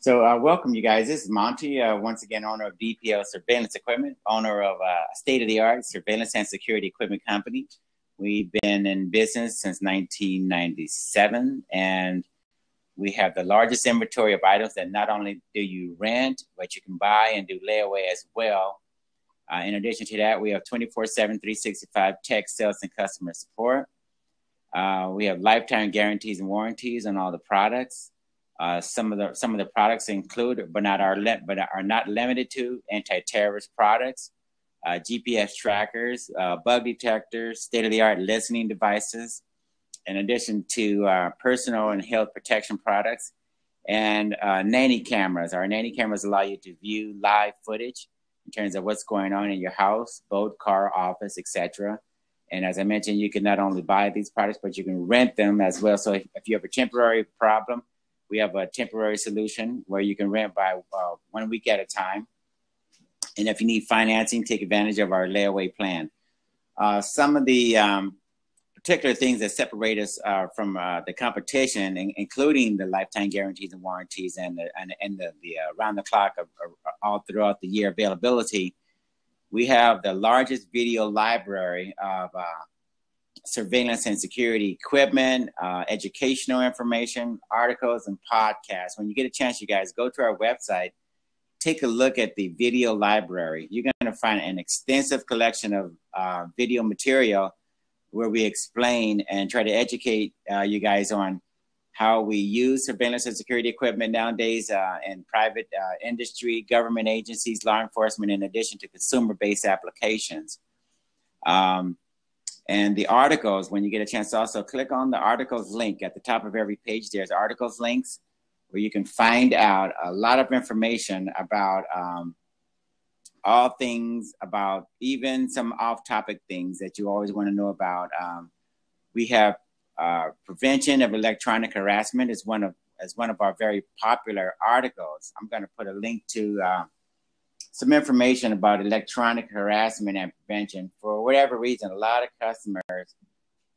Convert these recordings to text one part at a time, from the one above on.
Welcome, you guys. This is Monty, once again, owner of DPL Surveillance Equipment, owner of a state-of-the-art surveillance and security equipment company. We've been in business since 1997, and we have the largest inventory of items that not only do you rent, but you can buy and do layaway as well. In addition to that, we have 24/7, 365 tech sales and customer support. We have lifetime guarantees and warranties on all the products. Some of the products include, but are not limited to, anti-terrorist products, GPS trackers, bug detectors, state-of-the-art listening devices, in addition to personal and health protection products, and Nanny cameras. Our Nanny cameras allow you to view live footage in terms of what's going on in your house, boat, car, office, etc. And as I mentioned, you can not only buy these products, but you can rent them as well. So if you have a temporary problem, we have a temporary solution where you can rent by 1 week at a time. And if you need financing, take advantage of our layaway plan. Some of the particular things that separate us from the competition, including the lifetime guarantees and warranties and the around the clock all throughout the year availability, we have the largest video library of surveillance and security equipment, educational information, articles, and podcasts. When you get a chance, you guys, go to our website, take a look at the video library. You're going to find an extensive collection of video material where we explain and try to educate you guys on how we use surveillance and security equipment nowadays in private industry, government agencies, law enforcement, in addition to consumer-based applications. And the articles, when you get a chance to also click on the articles link at the top of every page, there's articles links where you can find out a lot of information about all things, about even some off-topic things that you always want to know about. We have prevention of electronic harassment as one of our very popular articles. I'm going to put a link to some information about electronic harassment and prevention. For whatever reason, a lot of customers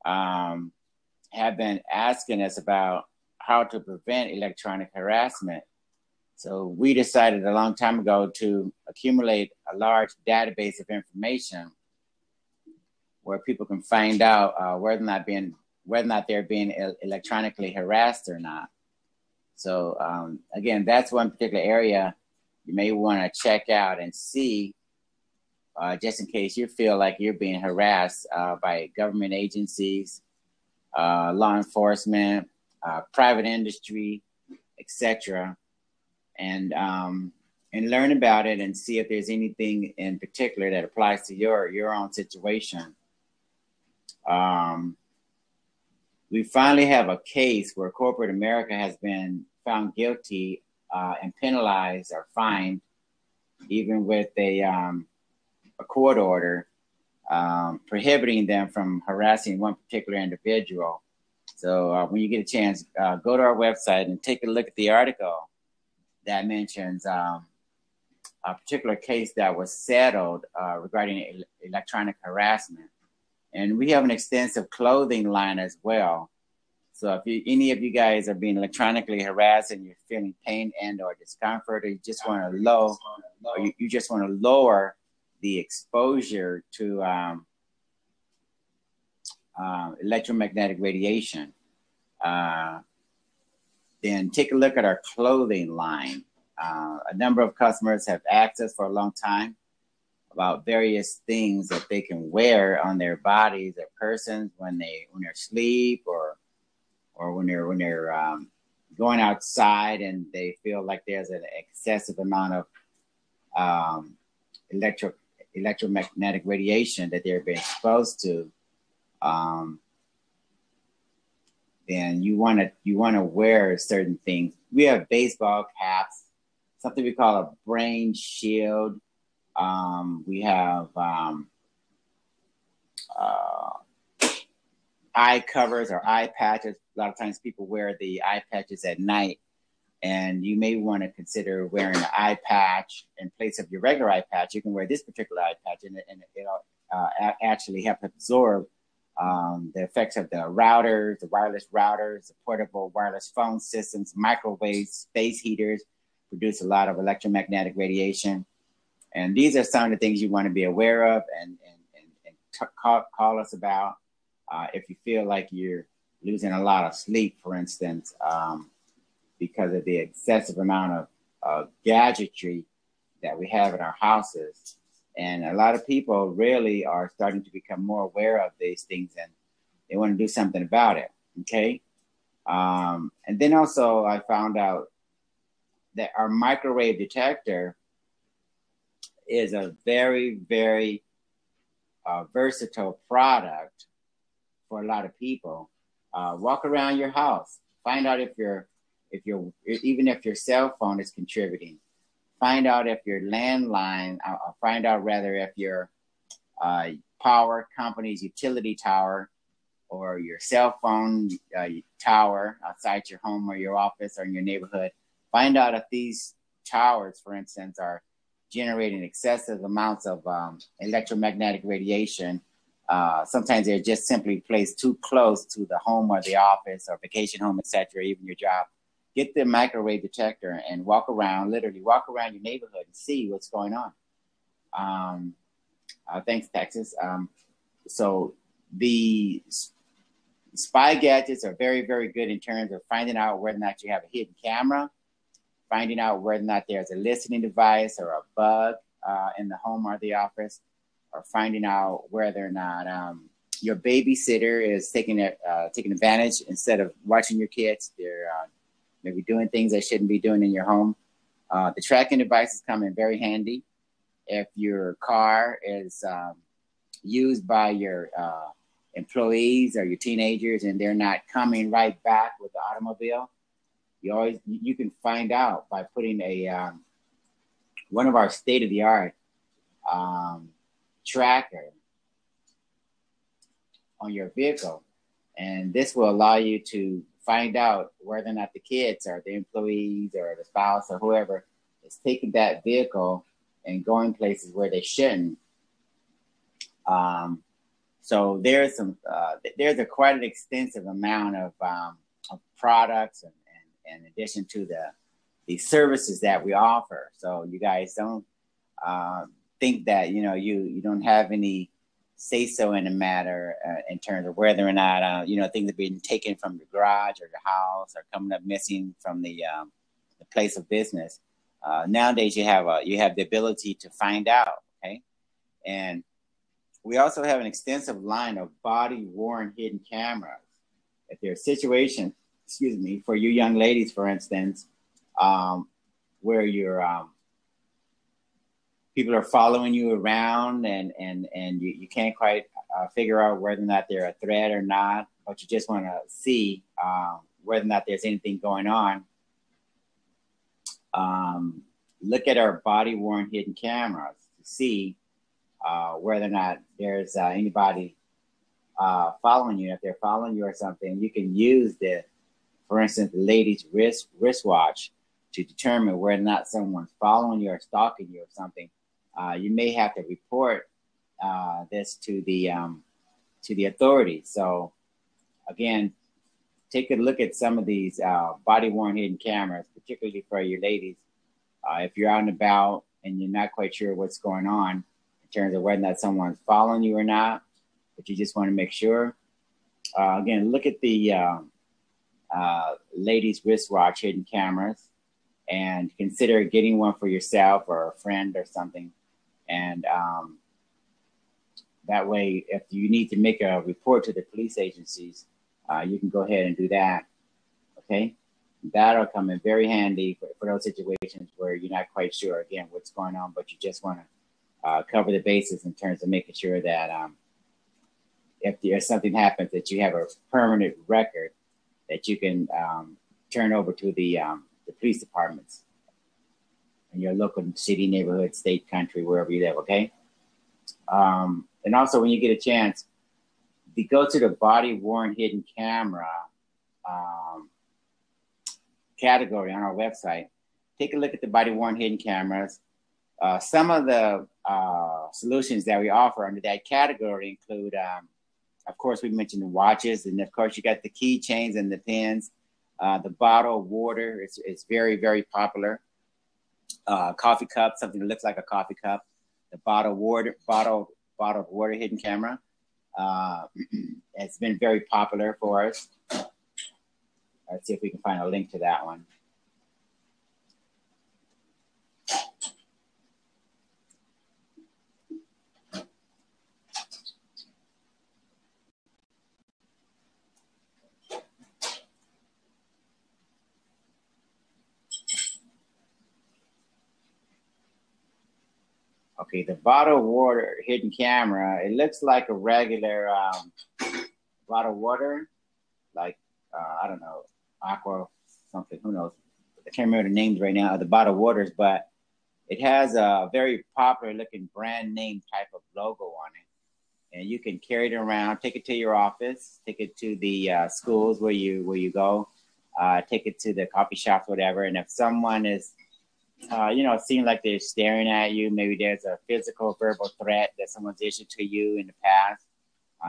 have been asking us about how to prevent electronic harassment. So we decided a long time ago to accumulate a large database of information where people can find out whether or not they're being electronically harassed or not. So again, that's one particular area you may want to check out and see, just in case you feel like you're being harassed by government agencies, law enforcement, private industry, etc. And learn about it and see if there's anything in particular that applies to your own situation. We finally have a case where corporate America has been found guilty and penalized or fined, even with a court order prohibiting them from harassing one particular individual. So when you get a chance, go to our website and take a look at the article that mentions a particular case that was settled regarding electronic harassment. And we have an extensive clothing line as well. So if any of you guys are being electronically harassed and you're feeling pain and or discomfort, or you just want to you just want to lower the exposure to electromagnetic radiation, then take a look at our clothing line. A number of customers have asked us for a long time about various things that they can wear on their bodies or persons when they're asleep or when they're going outside and they feel like there's an excessive amount of electromagnetic radiation that they're being exposed to. Then you want to wear certain things. We have baseball caps, something we call a brain shield. We have eye covers or eye patches. A lot of times people wear the eye patches at night, and you may want to consider wearing an eye patch in place of your regular eye patch. You can wear this particular eye patch, and it'll actually help absorb the effects of the routers, the wireless routers, the portable wireless phone systems, microwaves, space heaters, produce a lot of electromagnetic radiation. And these are some of the things you want to be aware of and call us about. If you feel like you're losing a lot of sleep, for instance, because of the excessive amount of gadgetry that we have in our houses. And a lot of people really are starting to become more aware of these things, and they want to do something about it, okay? And then also I found out that our microwave detector is a very, very versatile product for a lot of people. Walk around your house, find out even if your cell phone is contributing. Find out if your landline, find out rather if your power company's utility tower or your cell phone tower outside your home or your office or in your neighborhood. Find out if these towers, for instance, are generating excessive amounts of electromagnetic radiation. Sometimes they're just simply placed too close to the home or the office or vacation home, etc., even your job. Get the microwave detector and literally walk around your neighborhood and see what's going on. Thanks, Texas. So the spy gadgets are very, very good in terms of finding out whether or not you have a hidden camera, finding out whether or not there's a listening device or a bug in the home or the office, or finding out whether or not your babysitter is taking advantage. Instead of watching your kids, they're maybe doing things they shouldn't be doing in your home. The tracking devices come in very handy. If your car is used by your employees or your teenagers and they're not coming right back with the automobile, you can find out by putting one of our state-of-the-art tracker on your vehicle, and this will allow you to find out whether or not the kids or the employees or the spouse or whoever is taking that vehicle and going places where they shouldn't. So there's quite an extensive amount of products and in addition to the services that we offer. So you guys don't think that you don't have any say so in the matter in terms of whether or not things are being taken from your garage or your house or coming up missing from the place of business. Nowadays you have the ability to find out, okay? And we also have an extensive line of body-worn hidden cameras. If there's situations, for you young ladies, for instance, where people are following you around and you can't quite figure out whether or not they're a threat or not, but you just want to see whether or not there's anything going on. Look at our body-worn hidden cameras to see whether or not there's anybody following you. If they're following you or something, you can use for instance, the lady's wristwatch to determine whether or not someone's following you or stalking you or something. You may have to report this to the authorities. So again, take a look at some of these body-worn hidden cameras, particularly for your ladies. If you're out and about and you're not quite sure what's going on in terms of whether or not someone's following you or not, but you just want to make sure. Again, look at the ladies' wristwatch hidden cameras and consider getting one for yourself or a friend or something. And that way, if you need to make a report to the police agencies, you can go ahead and do that, okay? That'll come in very handy for those situations where you're not quite sure, again, what's going on, but you just want to cover the bases in terms of making sure that if there's something happens, that you have a permanent record that you can turn over to the police departments in your local city, neighborhood, state, country, wherever you live, okay? And also, when you get a chance, if you go to the body-worn hidden camera category on our website, take a look at the body-worn hidden cameras. Some of the solutions that we offer under that category include, of course, we mentioned the watches, and of course, you got the keychains and the pins. The bottle of water is very, very popular. coffee cup, something that looks like a coffee cup, the bottled water hidden camera. It's been very popular for us. Let's see if we can find a link to that one. Okay, the bottled water hidden camera, it looks like a regular bottled water, like, I don't know, aqua something, who knows. I can't remember the names right now of the bottled waters, but it has a very popular looking brand name type of logo on it. And you can carry it around, take it to your office, take it to the schools where you go, take it to the coffee shops, whatever. And if someone is seem like they're staring at you, maybe there's a physical, verbal threat that someone's issued to you in the past.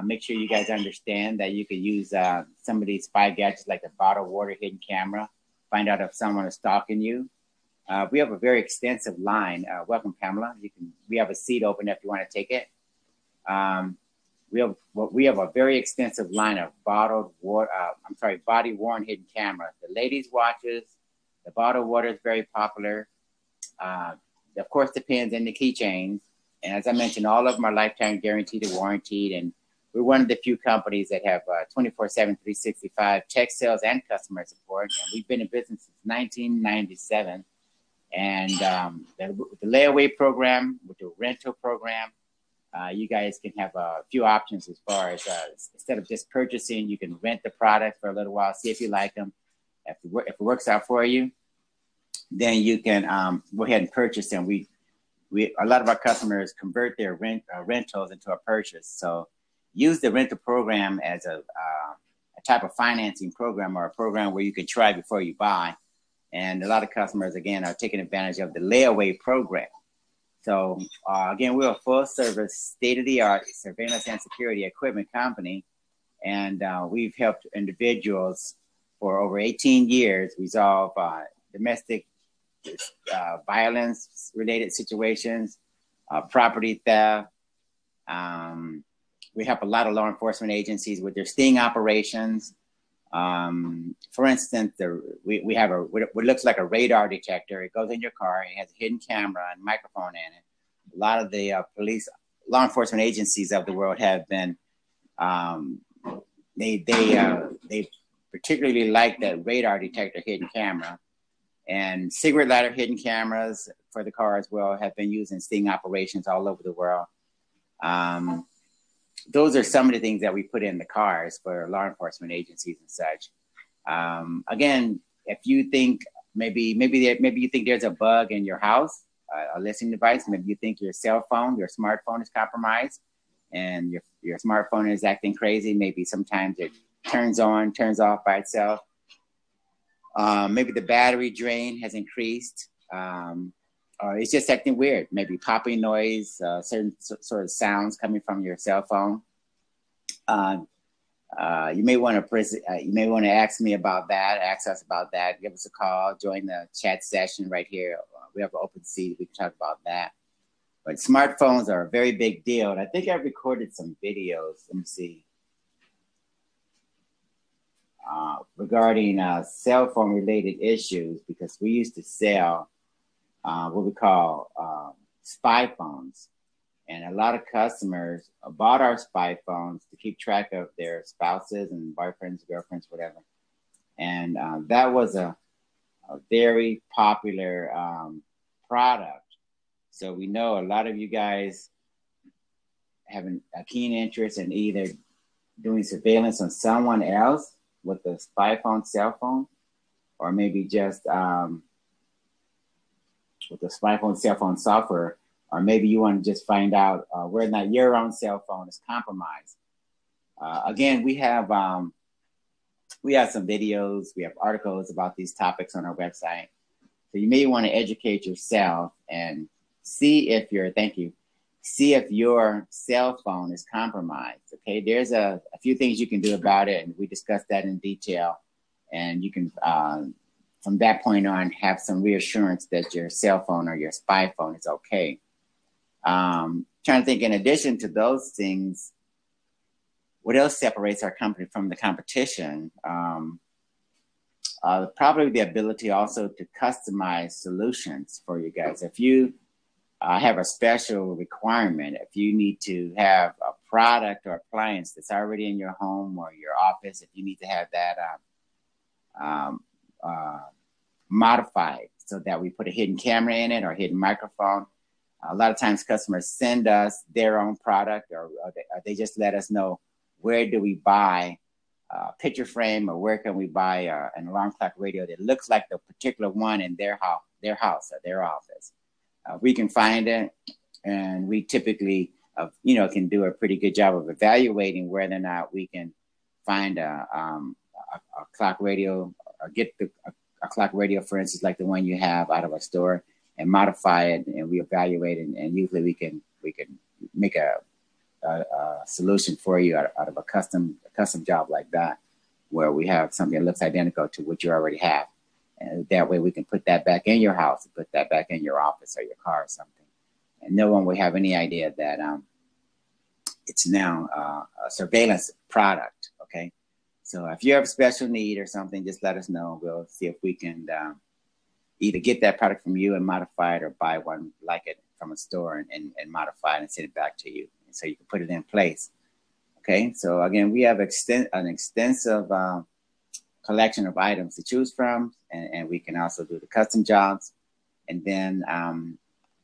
Make sure you guys understand that you could use some of these spy gadgets like the bottled water hidden camera. Find out if someone is stalking you. We have a very extensive line. Welcome, Pamela. We have a seat open if you want to take it. We have a very extensive line of body worn hidden cameras. The ladies' watches, the bottled water is very popular. Of course, the pins and the keychains. And as I mentioned, all of them are lifetime guaranteed and warranted. And we're one of the few companies that have 24/7, 365 tech sales and customer support. And we've been in business since 1997. And the layaway program, with the rental program, you guys can have a few options as far as instead of just purchasing, you can rent the product for a little while, see if you like them. If it works out for you, then you can go ahead and purchase them. A lot of our customers convert their rentals into a purchase. So use the rental program as a type of financing program, or a program where you can try before you buy. And a lot of customers, again, are taking advantage of the layaway program. So again, we're a full service, state-of-the-art surveillance and security equipment company. And we've helped individuals for over 18 years resolve domestic violence-related situations, property theft. We help a lot of law enforcement agencies with their sting operations. For instance, we have what looks like a radar detector. It goes in your car. It has a hidden camera and microphone in it. A lot of the law enforcement agencies of the world have been, they particularly like that radar detector hidden camera. And cigarette lighter hidden cameras for the car as well have been used in sting operations all over the world. Those are some of the things that we put in the cars for law enforcement agencies and such. Again, if you think maybe you think there's a bug in your house, a listening device, maybe you think your smartphone is compromised, and your smartphone is acting crazy. Maybe sometimes it turns on, turns off by itself. Maybe the battery drain has increased, or it's just acting weird. Maybe popping noise, certain sort of sounds coming from your cell phone. You may want to ask me about that. Ask us about that. Give us a call. Join the chat session right here. We have an open seat. We can talk about that. But smartphones are a very big deal. And I think I recorded some videos. Let me see. Regarding cell phone related issues, because we used to sell what we call spy phones. And a lot of customers bought our spy phones to keep track of their spouses and boyfriends, girlfriends, whatever. And that was a very popular product. So we know a lot of you guys have a keen interest in either doing surveillance on someone else with the spy phone cell phone, or maybe just with the spy phone cell phone software, or maybe you want to just find out whether or not your own cell phone is compromised. Again, we have some videos, we have articles about these topics on our website. So you may want to educate yourself and see if your cell phone is compromised. Okay, there's a few things you can do about it, and we discussed that in detail. And you can from that point on, have some reassurance that your cell phone or your spy phone is okay. Trying to think, in addition to those things, what else separates our company from the competition? Probably the ability also to customize solutions for you guys. If you have a special requirement, if you need to have a product or appliance that's already in your home or your office, if you need to have that modified so that we put a hidden camera in it or hidden microphone. A lot of times customers send us their own product, or they just let us know, where do we buy a picture frame, or where can we buy an alarm clock radio that looks like the particular one in their house or their office. We can find it, and we typically can do a pretty good job of evaluating whether or not we can find a clock radio, or get a clock radio, for instance, like the one you have out of a store, and modify it, and we evaluate it, and usually we can make a solution for you out of a custom job like that, where we have something that looks identical to what you already have, and that way we can put that back in your house, put that back in your office or your car or something, and no one will have any idea that it's now a surveillance product. Okay, so if you have a special need or something, just let us know. We'll see if we can either get that product from you and modify it, or buy one like it from a store and modify it and send it back to you, and so you can put it in place. Okay, so again, we have an extensive collection of items to choose from, and we can also do the custom jobs. And then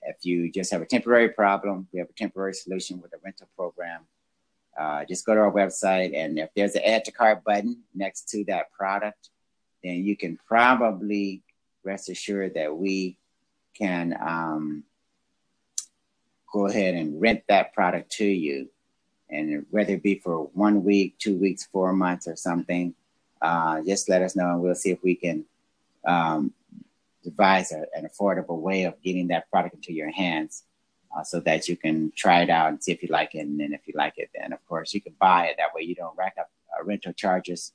if you just have a temporary problem, we have a temporary solution with a rental program. Just go to our website, and if there's an add to cart button next to that product, then you can probably rest assured that we can go ahead and rent that product to you. And whether it be for 1 week, 2 weeks, 4 months or something, just let us know, and we'll see if we can devise an affordable way of getting that product into your hands, so that you can try it out and see if you like it. And then if you like it, then of course you can buy it. That way you don't rack up rental charges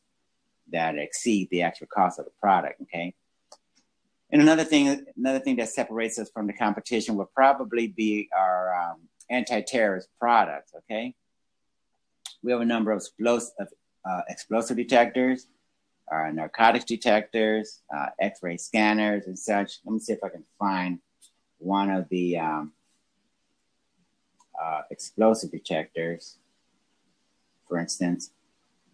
that exceed the actual cost of the product. Okay. And another thing that separates us from the competition would probably be our anti-terrorist products. Okay. We have a number of explosive detectors, narcotics detectors, X-ray scanners and such. Let me see if I can find one of the explosive detectors. For instance,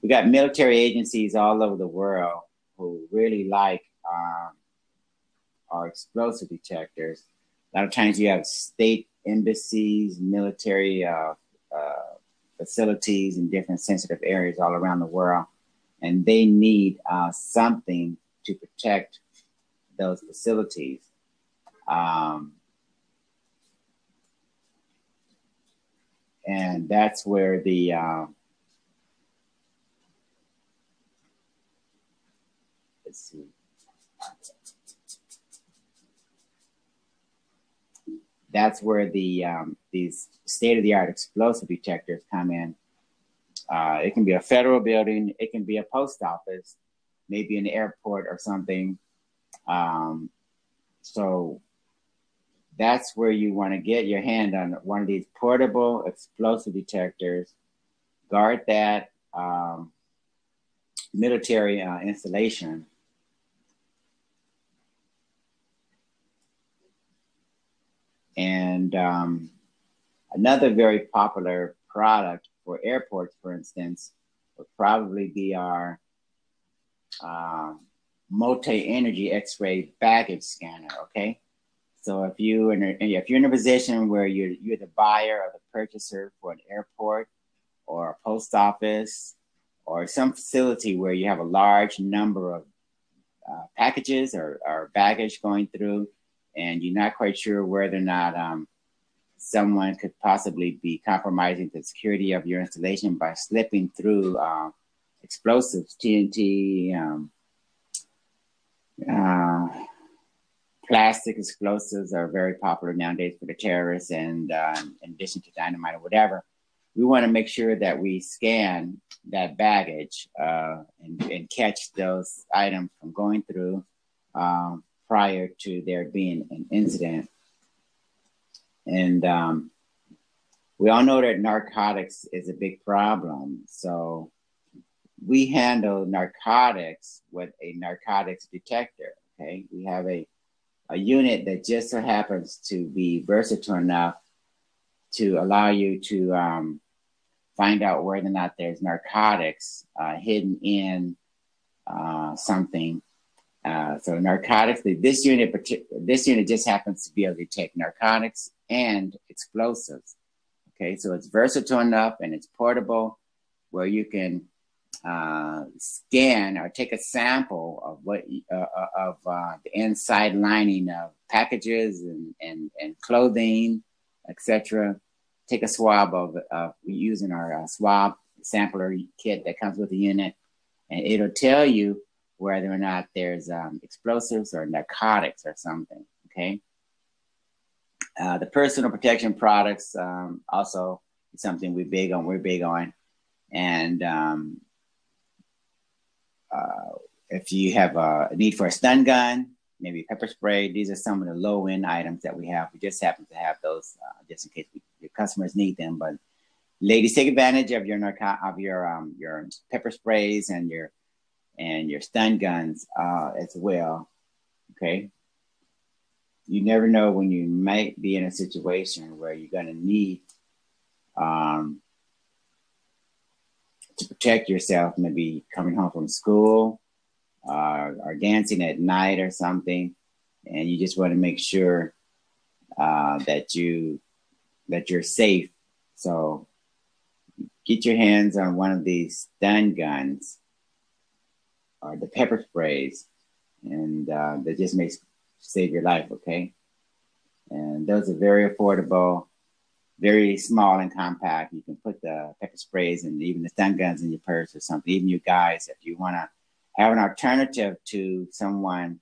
we got military agencies all over the world who really like our explosive detectors. A lot of times you have state embassies, military facilities in different sensitive areas all around the world, and they need something to protect those facilities. And that's where the let's see. That's where these state-of-the-art explosive detectors come in. It can be a federal building, it can be a post office, maybe an airport or something. So that's where you want to get your hand on one of these portable explosive detectors. Guard that military installation. And another very popular product for airports, for instance, would probably be our multi-energy X-ray baggage scanner. Okay, so if you're in a position where you're the buyer or the purchaser for an airport or a post office or some facility where you have a large number of packages or baggage going through, and you're not quite sure whether or not someone could possibly be compromising the security of your installation by slipping through explosives, TNT, plastic explosives are very popular nowadays for the terrorists, and in addition to dynamite or whatever. We want to make sure that we scan that baggage and catch those items from going through, prior to there being an incident. And we all know that narcotics is a big problem. So we handle narcotics with a narcotics detector. Okay, we have a unit that just so happens to be versatile enough to allow you to find out whether or not there's narcotics hidden in something. So narcotics, this unit just happens to be able to detect narcotics and explosives. Okay, so it's versatile enough and it's portable where you can scan or take a sample of what the inside lining of packages and clothing, etc. Take a swab of using our swab sampler kit that comes with the unit, and it'll tell you whether or not there's explosives or narcotics or something. Okay. The personal protection products also is something we're big on, and if you have a need for a stun gun, maybe pepper spray, these are some of the low-end items that we have. We just happen to have those just in case your customers need them. But ladies, take advantage of your pepper sprays and your stun guns as well. Okay. You never know when you might be in a situation where you're going to need to protect yourself, maybe coming home from school or dancing at night or something, and you just want to make sure that you're safe. So get your hands on one of these stun guns or the pepper sprays, and that just makes save your life. Okay, and those are very affordable, very small and compact. You can put the pepper sprays and even the stun guns in your purse or something. Even you guys, if you want to have an alternative to someone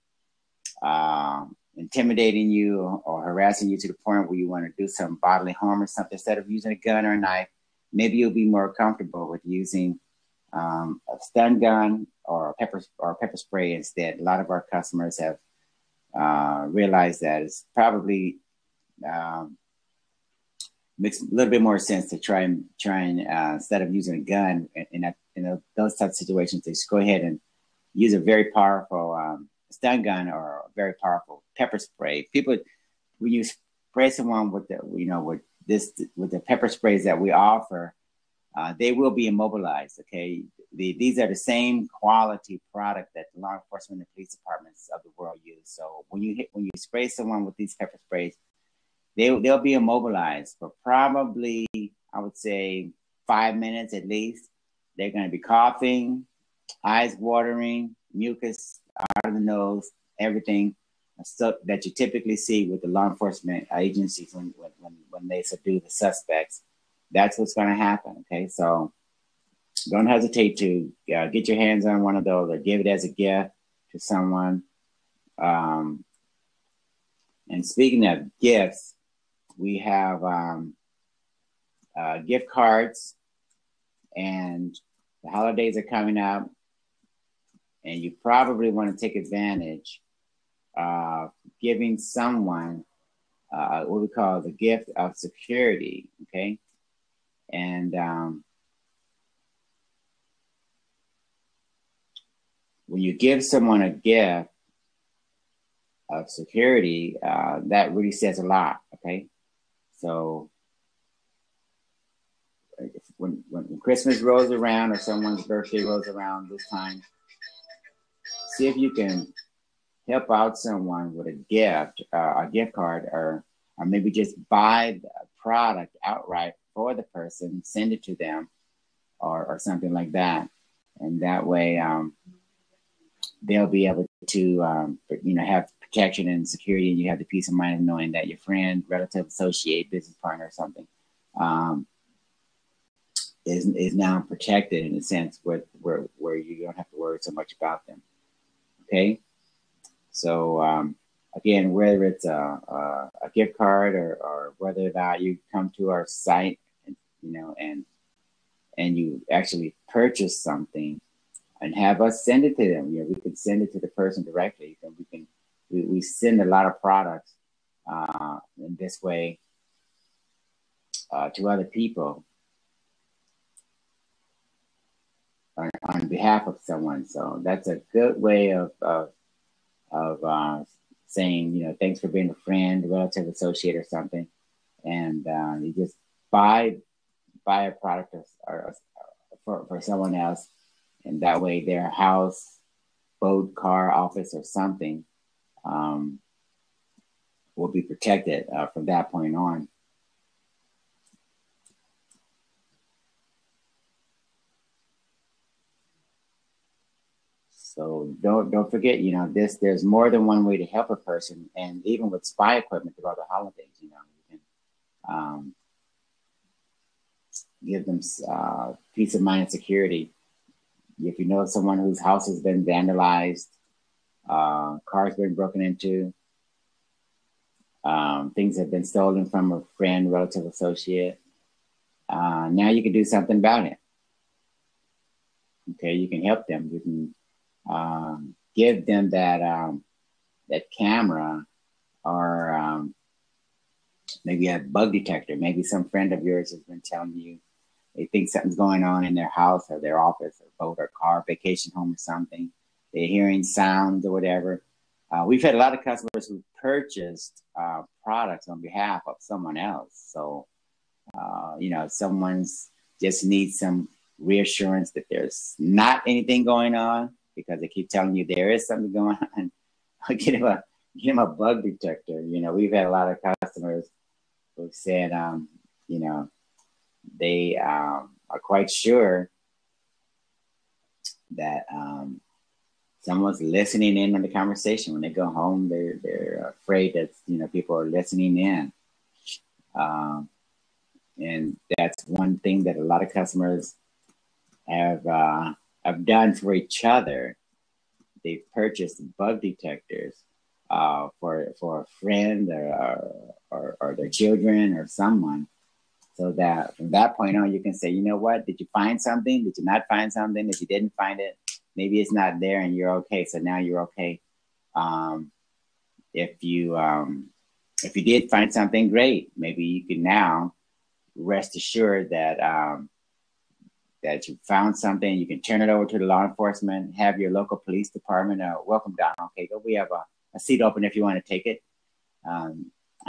intimidating you or harassing you to the point where you want to do some bodily harm or something, instead of using a gun or a knife, maybe you'll be more comfortable with using a stun gun or pepper spray instead. A lot of our customers have realized that it's probably makes a little bit more sense to try and instead of using a gun in those types of situations, just go ahead and use a very powerful stun gun or a very powerful pepper spray. People, when you spray someone with the pepper sprays that we offer, they will be immobilized. Okay, these are the same quality product that the law enforcement and police departments of the world use. So when you spray someone with these pepper sprays, they'll be immobilized for probably, I would say, 5 minutes at least. They're going to be coughing, eyes watering, mucus out of the nose, everything stuff that you typically see with the law enforcement agencies when they subdue the suspects. That's what's going to happen. Okay, so don't hesitate to get your hands on one of those or give it as a gift to someone. And speaking of gifts, we have gift cards, and the holidays are coming up, and you probably want to take advantage of giving someone what we call the gift of security. Okay, and when you give someone a gift of security, that really says a lot. Okay, so when Christmas rolls around or someone's birthday rolls around this time, see if you can help out someone with a gift card, or maybe just buy the product outright for the person, send it to them, or something like that, and that way they'll be able to have protection and security, and you have the peace of mind of knowing that your friend, relative, associate, business partner, or something is now protected in a sense where you don't have to worry so much about them. Okay, so again, whether it's a gift card or whether or not you come to our site, and you actually purchase something, and have us send it to them. We could send it to the person directly. We send a lot of products in this way to other people on behalf of someone. So that's a good way of saying, thanks for being a friend, relative, associate, or something. And you just buy a product for someone else, and that way their house, boat, car, office, or something will be protected from that point on. So don't forget, there's more than one way to help a person, and even with spy equipment throughout the holidays, you can give them peace of mind and security. If you know someone whose house has been vandalized, cars been broken into, things have been stolen from a friend, relative, associate, now you can do something about it. Okay, you can help them. You can give them that camera, or maybe a bug detector. Maybe some friend of yours has been telling you they think something's going on in their house or their office or boat or car, vacation home or something. They're hearing sounds or whatever. We've had a lot of customers who purchased products on behalf of someone else. So, someone's just needs some reassurance that there's not anything going on, because they keep telling you there is something going on. Get him a bug detector. We've had a lot of customers who've said, they are quite sure that someone's listening in on the conversation. When they go home, they're afraid that people are listening in, and that's one thing that a lot of customers have done for each other. They've purchased bug detectors for a friend or their children or someone, so that from that point on, you can say, you know what, did you find something? Did you not find something? If you didn't find it, maybe it's not there and you're okay. So now you're okay. If you did find something, great. Maybe you can now rest assured that that you found something. You can turn it over to the law enforcement, have your local police department welcome down. Okay, we have a seat open if you want to take it.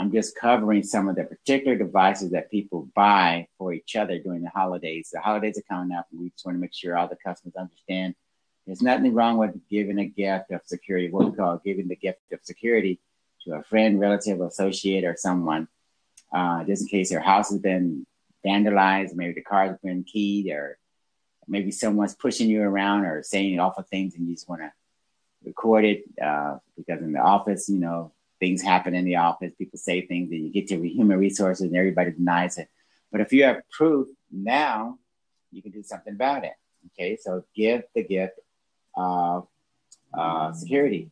I'm just covering some of the particular devices that people buy for each other during the holidays. The holidays are coming up, and we just want to make sure all the customers understand there's nothing wrong with giving a gift of security, what we call giving the gift of security to a friend, relative, associate, or someone, just in case their house has been vandalized, maybe the car has been keyed, or maybe someone's pushing you around or saying awful things, and you just want to record it because in the office, things happen in the office. People say things, and you get to human resources, and everybody denies it. But if you have proof, now you can do something about it. Okay, so give the gift of security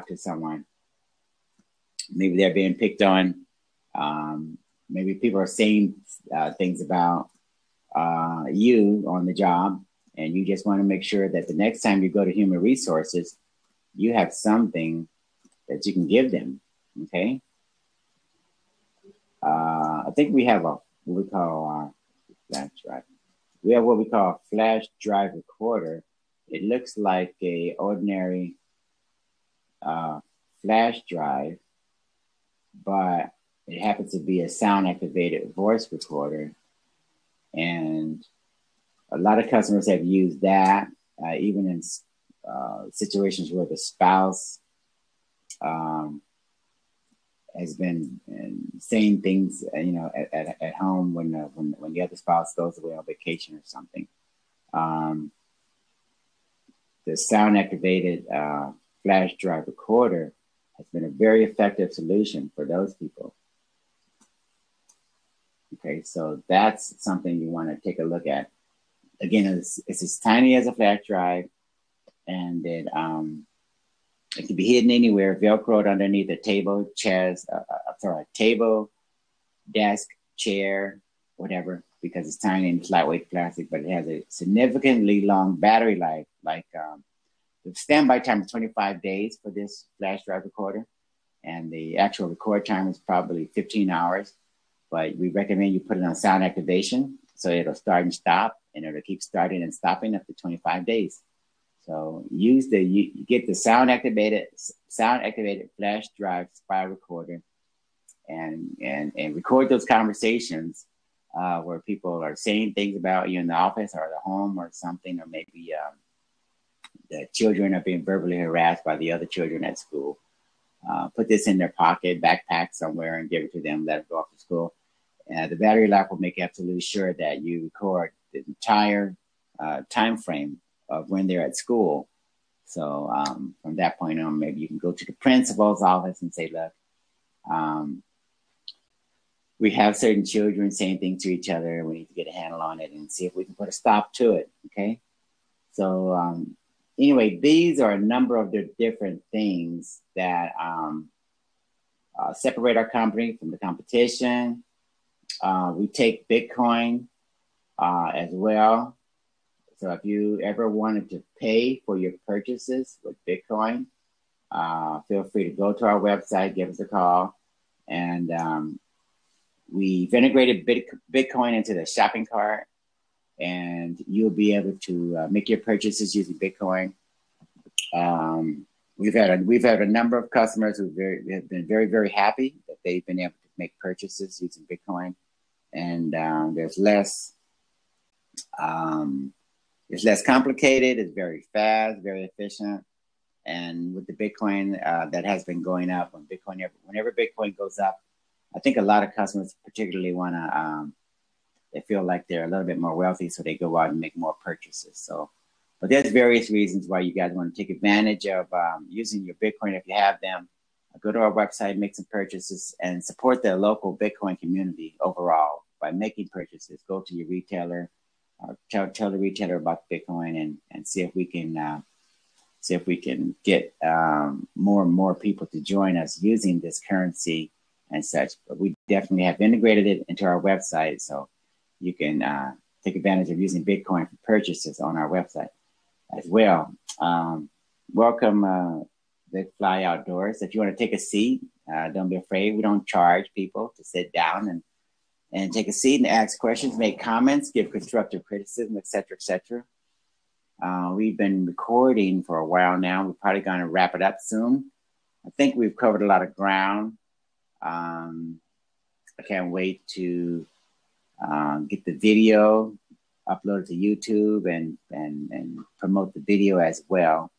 to someone. Maybe they're being picked on. Maybe people are saying things about you on the job, and you just want to make sure that the next time you go to human resources, you have something that you can give them. Okay. I think we have what we call flash drive. We have what we call a flash drive recorder. It looks like a ordinary flash drive, but it happens to be a sound activated voice recorder. And a lot of customers have used that, even in situations where the spouse has been saying things, at home when the other spouse goes away on vacation or something. The sound activated flash drive recorder has been a very effective solution for those people. Okay, so that's something you want to take a look at. Again, it's as tiny as a flash drive, and it can be hidden anywhere, Velcroed underneath a table, table, desk, chair, whatever. because it's tiny and it's lightweight plastic, but it has a significantly long battery life. Like the standby time is 25 days for this flash drive recorder, and the actual record time is probably 15 hours. But we recommend you put it on sound activation, so it'll start and stop, and it'll keep starting and stopping up to 25 days. So you get the sound activated flash drive spy recorder, and record those conversations where people are saying things about you in the office or the home or something, or maybe the children are being verbally harassed by the other children at school. Put this in their pocket, backpack somewhere, and give it to them. Let them go off to school. The battery life will make absolutely sure that you record the entire time frame of when they're at school. So from that point on, maybe you can go to the principal's office and say, look, we have certain children saying things to each other. We need to get a handle on it and see if we can put a stop to it. Okay. So anyway, these are a number of the different things that separate our company from the competition. We take Bitcoin as well. So if you ever wanted to pay for your purchases with Bitcoin, feel free to go to our website, give us a call. And we've integrated Bitcoin into the shopping cart, and you'll be able to make your purchases using Bitcoin. We've had a number of customers who have been very, very happy that they've been able to make purchases using Bitcoin, and it's less complicated. It's very fast, very efficient, and with the Bitcoin that has been going up, whenever Bitcoin goes up, I think a lot of customers particularly want to. They feel like they're a little bit more wealthy, so they go out and make more purchases. So. But there's various reasons why you guys want to take advantage of using your Bitcoin if you have them. Go to our website, make some purchases, and support the local Bitcoin community overall by making purchases. Go to your retailer, or tell the retailer about Bitcoin, and see if we can get more and more people to join us using this currency and such. But we definitely have integrated it into our website, so you can take advantage of using Bitcoin for purchases on our website as well. Welcome, Big Fly Outdoors. If you want to take a seat, don't be afraid. We don't charge people to sit down and take a seat and ask questions, make comments, give constructive criticism, etc., etc. We've been recording for a while now. We're probably going to wrap it up soon. I think we've covered a lot of ground. I can't wait to get the video uploaded to YouTube and promote the video as well.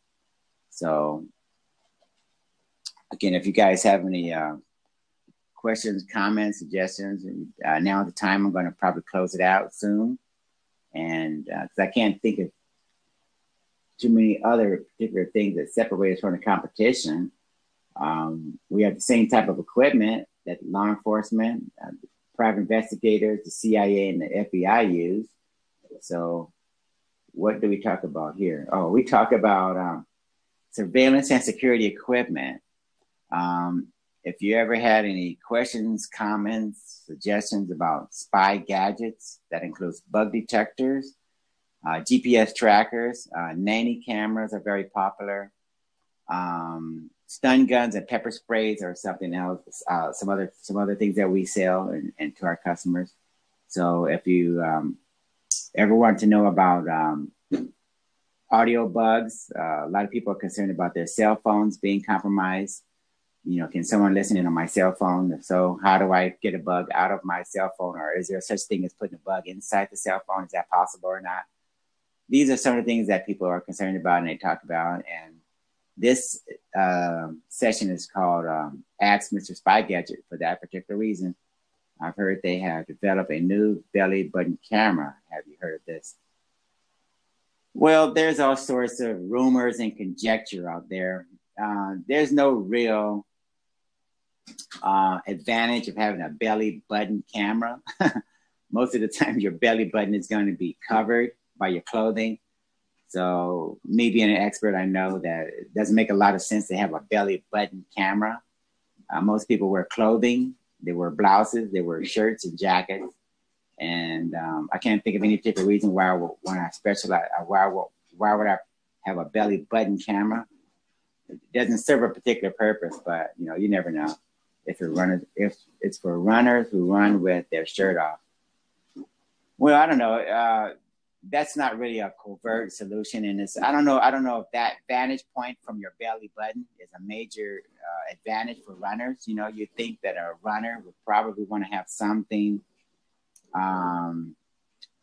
So again, if you guys have any questions, comments, suggestions, now at the time I'm going to probably close it out soon. And because I can't think of too many other particular things that separate us from the competition. We have the same type of equipment that law enforcement, private investigators, the CIA, and the FBI use. So what do we talk about here? Oh, we talk about surveillance and security equipment. If you ever had any questions, comments, suggestions about spy gadgets, that includes bug detectors, GPS trackers, Nanny cameras are very popular. Stun guns and pepper sprays or something else, some other things that we sell and to our customers. So if you ever want to know about audio bugs, a lot of people are concerned about their cell phones being compromised. You know, can someone listen in on my cell phone? If so, how do I get a bug out of my cell phone? Or is there such thing as putting a bug inside the cell phone? Is that possible or not? These are some of the things that people are concerned about and they talk about. And this session is called Ask Mr. Spy Gadget for that particular reason. I've heard they have developed a new belly button camera. Have you heard of this? Well, there's all sorts of rumors and conjecture out there. There's no real advantage of having a belly button camera. Most of the time, your belly button is going to be covered by your clothing. So me being an expert, I know that it doesn't make a lot of sense to have a belly button camera. Most people wear clothing. They wear blouses. They wear shirts and jackets. And I can't think of any particular reason why I would want to specialize. Why would I have a belly button camera? It doesn't serve a particular purpose, but you never know. If it's for runners who run with their shirt off. Well, I don't know. That's not really a covert solution, and I don't know if that vantage point from your belly button is a major advantage for runners. You think that a runner would probably want to have something a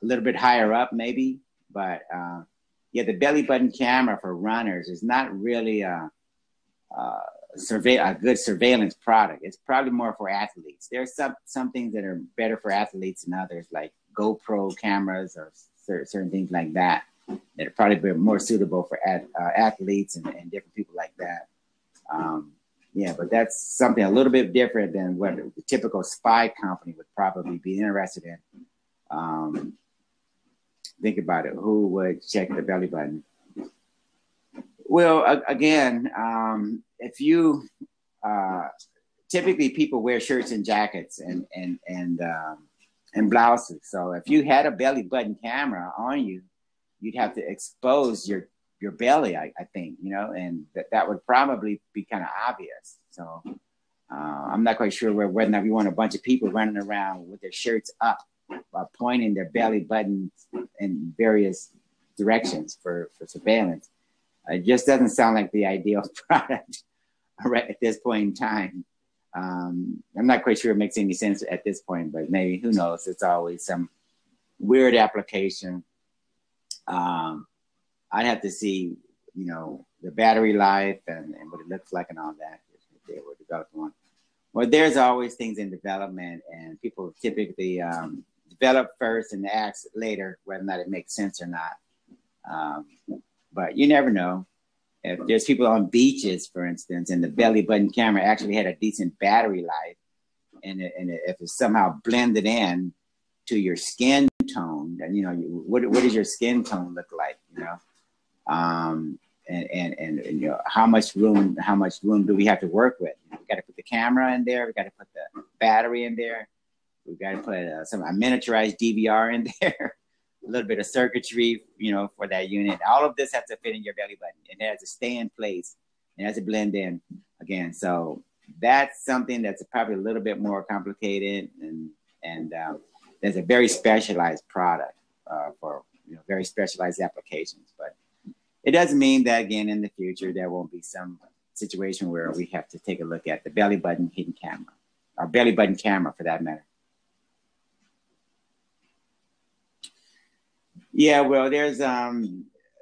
little bit higher up, maybe. But yeah, the belly button camera for runners is not really a good surveillance product. It's probably more for athletes. There's some things that are better for athletes than others, like GoPro cameras or certain things like that are probably more suitable for athletes and different people like that. Yeah, but that's something a little bit different than what the typical spy company would probably be interested in. Think about it. Who would check the belly button? Well, again, if you typically people wear shirts and jackets and blouses. So if you had a belly button camera on you, you'd have to expose your belly, I think, and that would probably be kind of obvious. So I'm not quite sure whether or not we want a bunch of people running around with their shirts up, pointing their belly buttons in various directions for surveillance. It just doesn't sound like the ideal product right at this point in time. I'm not quite sure it makes any sense at this point, but maybe, who knows? It's always some weird application. I'd have to see, the battery life and what it looks like and all that if they were developing one. Well, there's always things in development, and people typically develop first and ask later whether or not it makes sense or not. But you never know. If there's people on beaches, for instance, and the belly button camera actually had a decent battery life, and if it's somehow blended in to your skin tone, then what does your skin tone look like? And how much room do we have to work with? We got to put the camera in there. We got to put the battery in there. We got to put a miniaturized DVR in there. A little bit of circuitry, for that unit. All of this has to fit in your belly button, and it has to stay in place. It has to blend in again. So that's something that's probably a little bit more complicated, and there's a very specialized product for very specialized applications. But it doesn't mean that, again, in the future there won't be some situation where we have to take a look at the belly button hidden camera, or belly button camera for that matter. Yeah, well, there's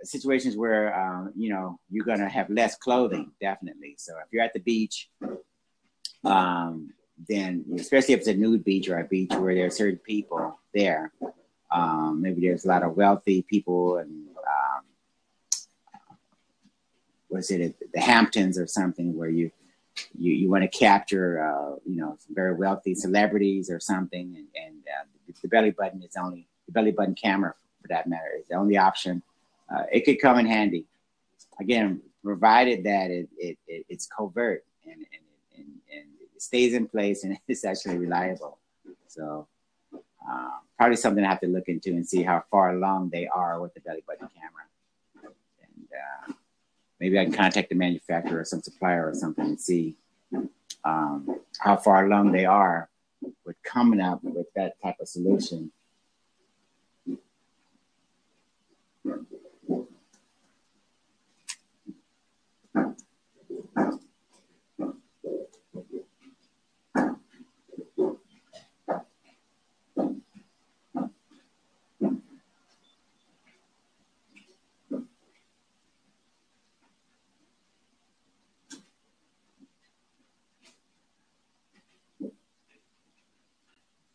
situations where you're gonna have less clothing, definitely. So if you're at the beach, then especially if it's a nude beach or a beach where there are certain people there, maybe there's a lot of wealthy people, and the Hamptons or something, where you want to capture some very wealthy celebrities or something, and the belly button is only the belly button camera, for that matter, is the only option. It could come in handy, again, provided that it's covert and it stays in place and it's actually reliable. So probably something I have to look into and see how far along they are with the belly button camera. And maybe I can contact the manufacturer or some supplier or something and see how far along they are with coming up with that type of solution.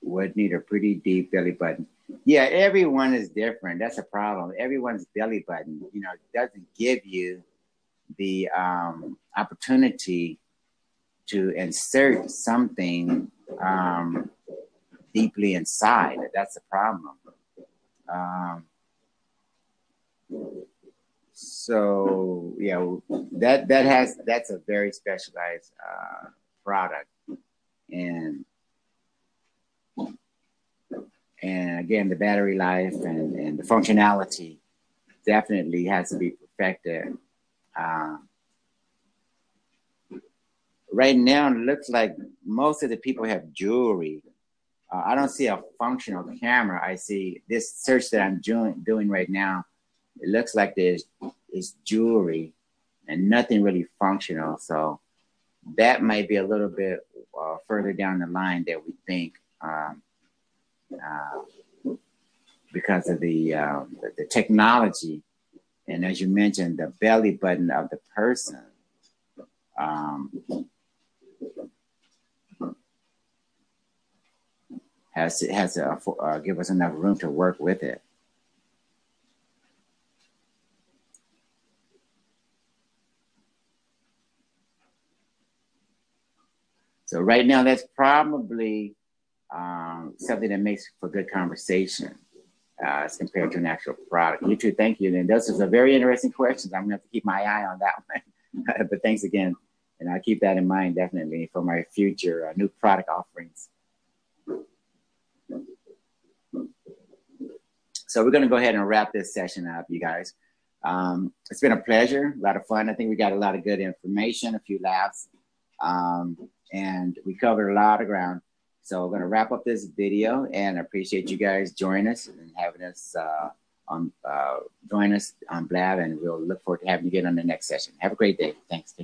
Would need a pretty deep belly button. Yeah, everyone is different. That's a problem. Everyone's belly button, doesn't give you the opportunity to insert something deeply inside. That's the problem. So yeah, that's a very specialized product, and And again, the battery life and the functionality definitely has to be perfected. Right now, it looks like most of the people have jewelry. I don't see a functional camera. I see this search that I'm doing right now. It looks like there's jewelry and nothing really functional. So that might be a little bit further down the line that we think, because of the technology, and as you mentioned, the belly button of the person. Has to give us enough room to work with it. So right now, that's probably something that makes for good conversation as compared to an actual product. You too, thank you. And those are some very interesting questions. I'm going to have to keep my eye on that one. But thanks again. And I'll keep that in mind definitely for my future new product offerings. So we're going to go ahead and wrap this session up, you guys. It's been a pleasure, a lot of fun. I think we got a lot of good information, a few laughs, and we covered a lot of ground. So we're going to wrap up this video, and I appreciate you guys joining us and having us join us on Blab, and we'll look forward to having you again on the next session. Have a great day. Thanks. Take care.